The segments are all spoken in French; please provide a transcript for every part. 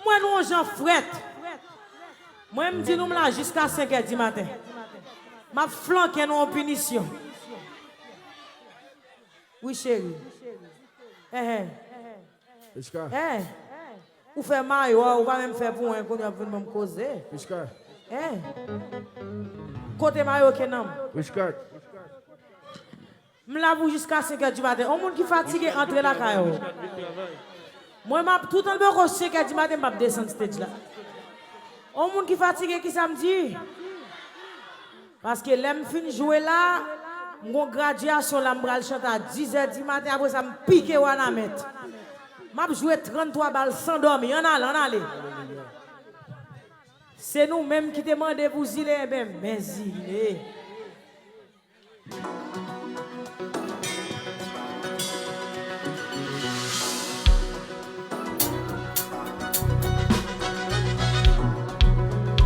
moi, nous, j'en fret. Moi, je me dis, nous, là, jusqu'à 5h du matin. Ma flanque, nous, en punition. Oui, chérie. Ou fait maillot, ou va même faire pour un qu'on a venir me causer. Côté maillot, que non. Je l'avoue jusqu'à 5h du matin. On monde qui fatigué entre la caillou. Moi, tout le temps, je 5h du matin, je descends stage là. On monde qui fatigué qui samedi. Parce que l'aime fin jouer là, mon graduation là, je chante à 10h du matin, après ça me pique ou à mettre. Je joue 33 balles sans dormir. On allait. C'est nous-mêmes qui demandons pour ziller, mais ziller.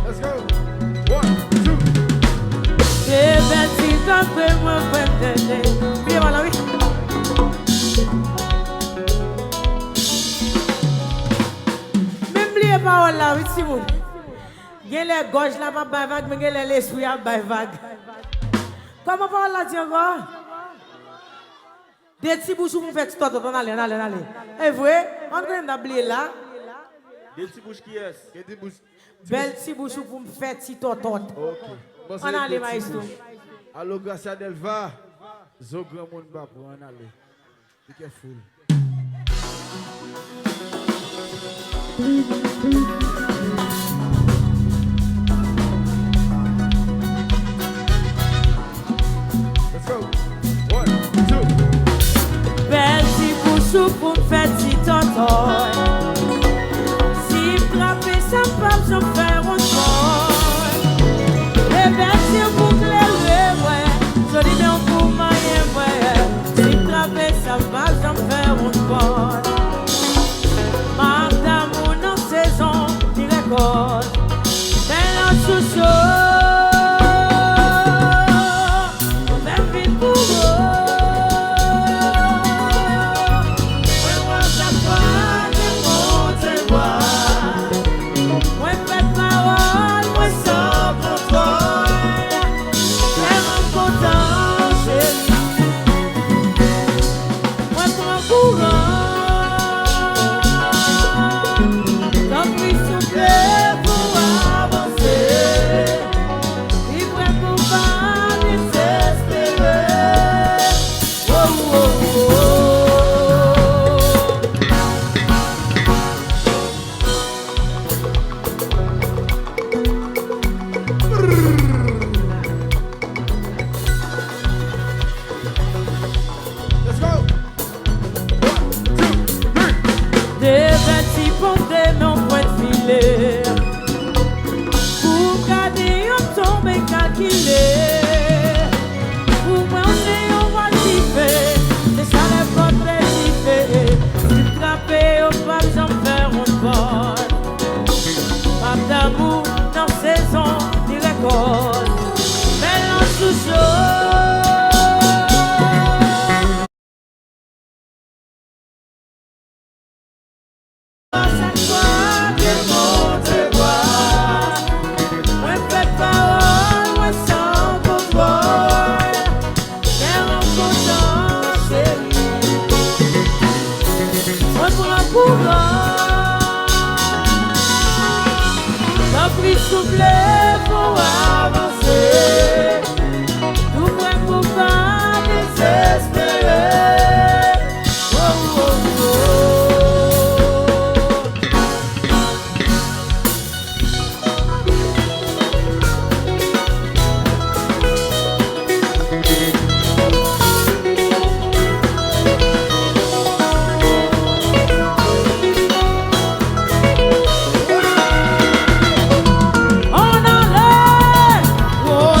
Let's go. 1, 2. Même parole là, oui, Simon. Il y a les gauches là, pas vague, mais il y a l'esprit à vague. Comment parole là, dit encore? Des petits bouchons pour faire tout le allez. Et vrai, on va oublier là. Des petits bouches qui est? Des bouches. Belle petit bouchon pour me faire tout OK. On allait, maestro. Allo, Gracia Delva. Zo grand monde ba pour on aller. Be careful. Let's go. 1, 2. Belle petit bouchon pour me faire tout Si me trapper ça pas, je faire un sport. Et merci pour clairer, ouais. Je dis bien pour mailler, ouais. Si me trapper ça pas, je faire un sport. Madame, mon saison, il récolte. Mais la chouchou. Oh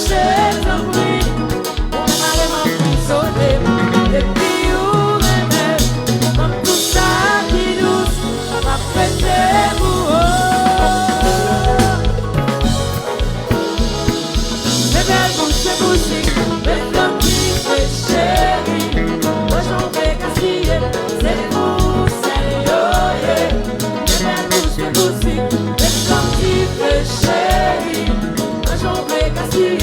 c'est un bruit. On m'a vraiment prisonné. Et puis on m'aimait. Comme tout ça qui douce. M'a pété pour mes belles bouches, mes bousiques. Mes comme qui fait chérie. Moi j'en vais casser. C'est pour c'est yo. Mes belles bouches, mes bousiques. Mes comme qui fait chérie. Moi j'en vais casser.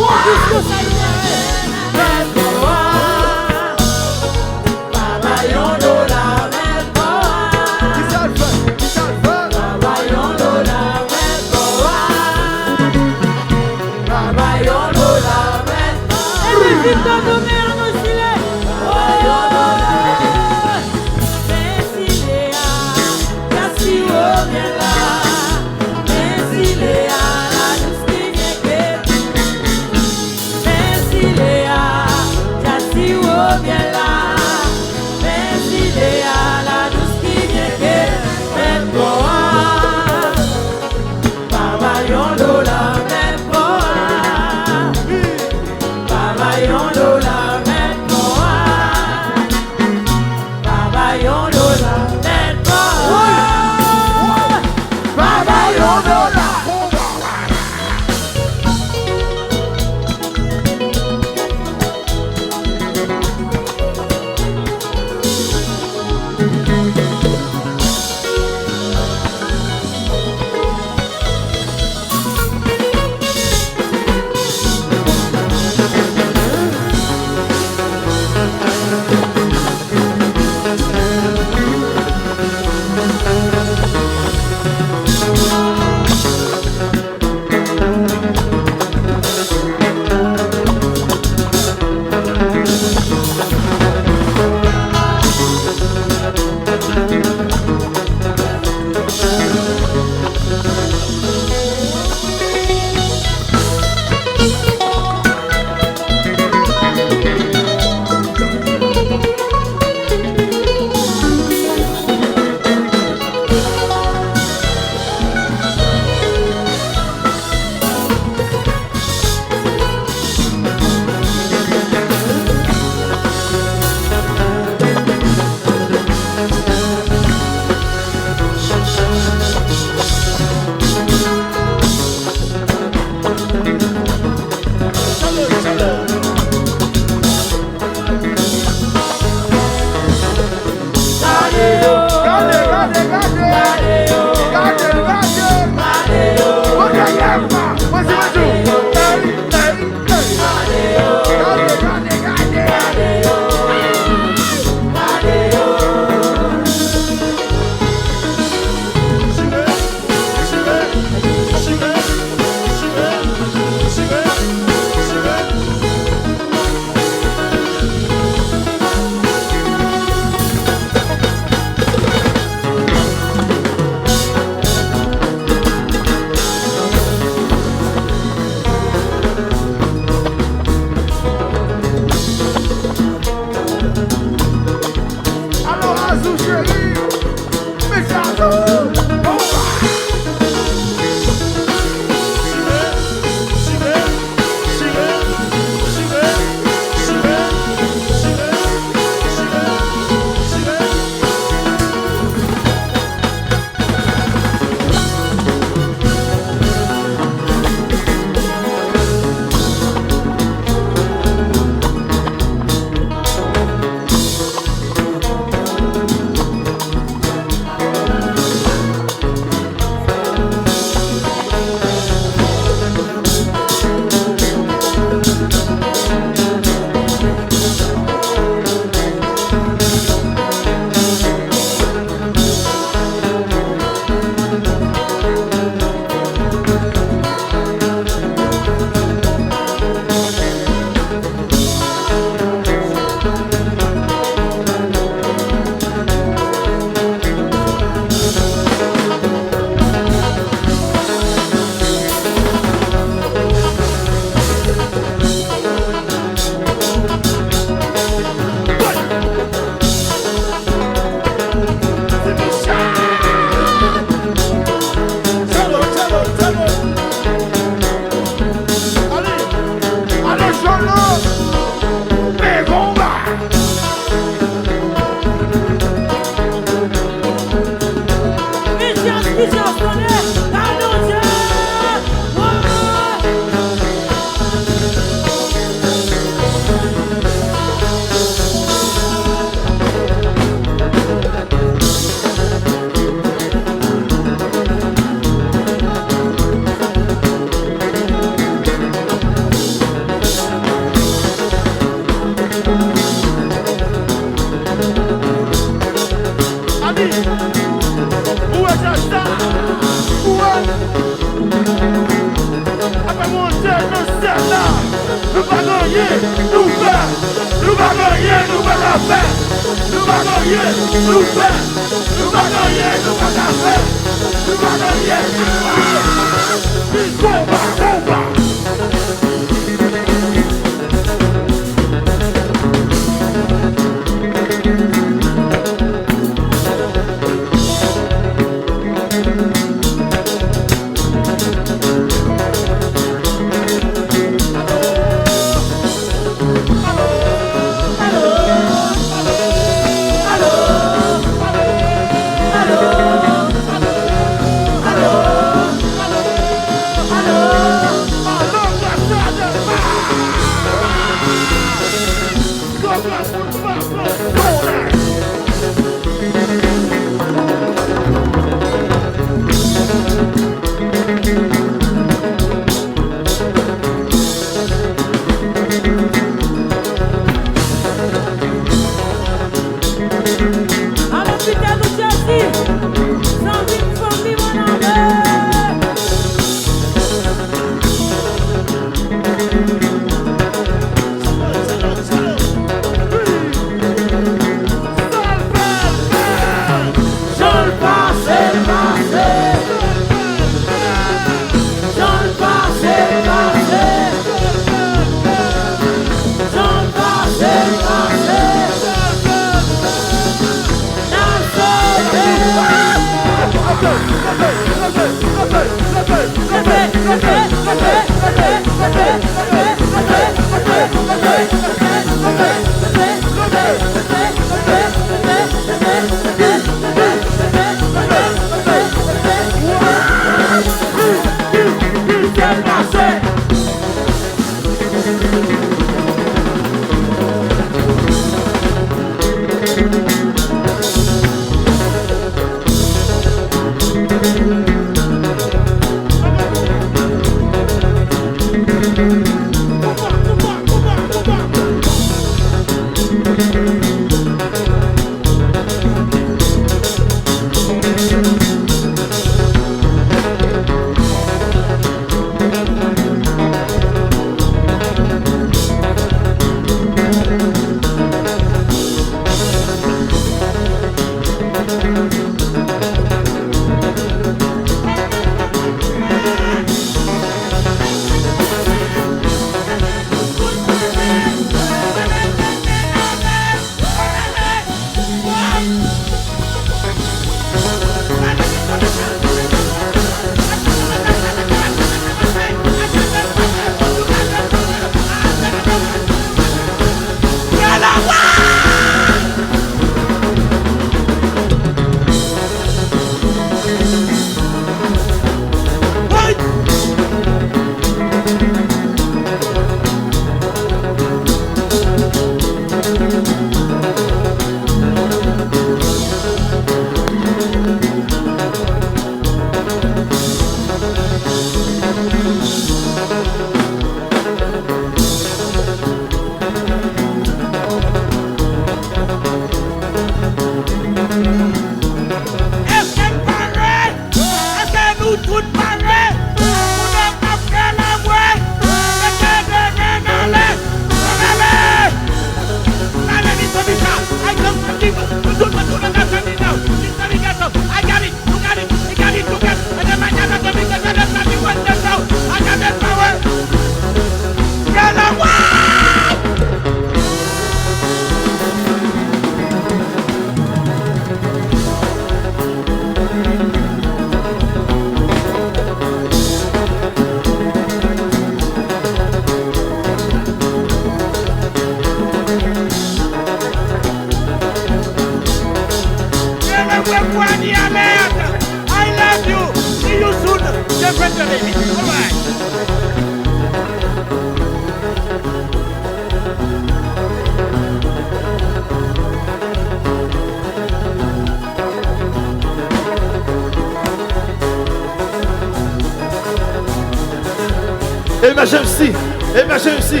Emergency, emergency,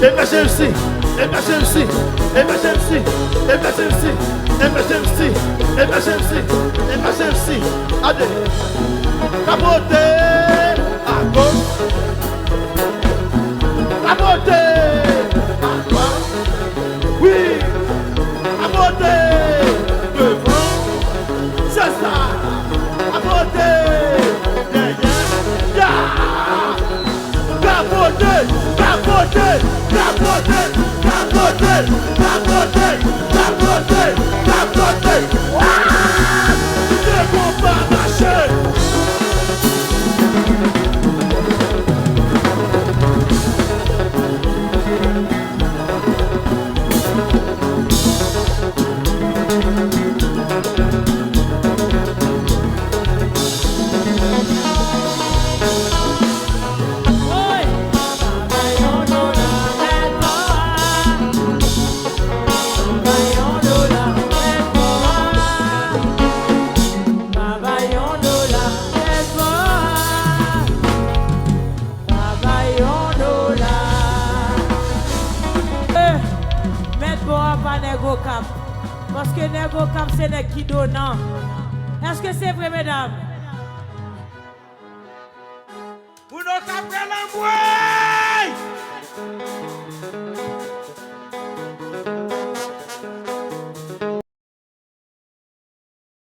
emergency, emergency, emergency, emergency, emergency, emergency, emergency. Allez, capote, à gauche, capote, à droite, oui, capote. Parce que Nego Cap c'est nèg qui donnant. Est-ce que c'est vrai, mesdames? Pour nos capres l'envoi.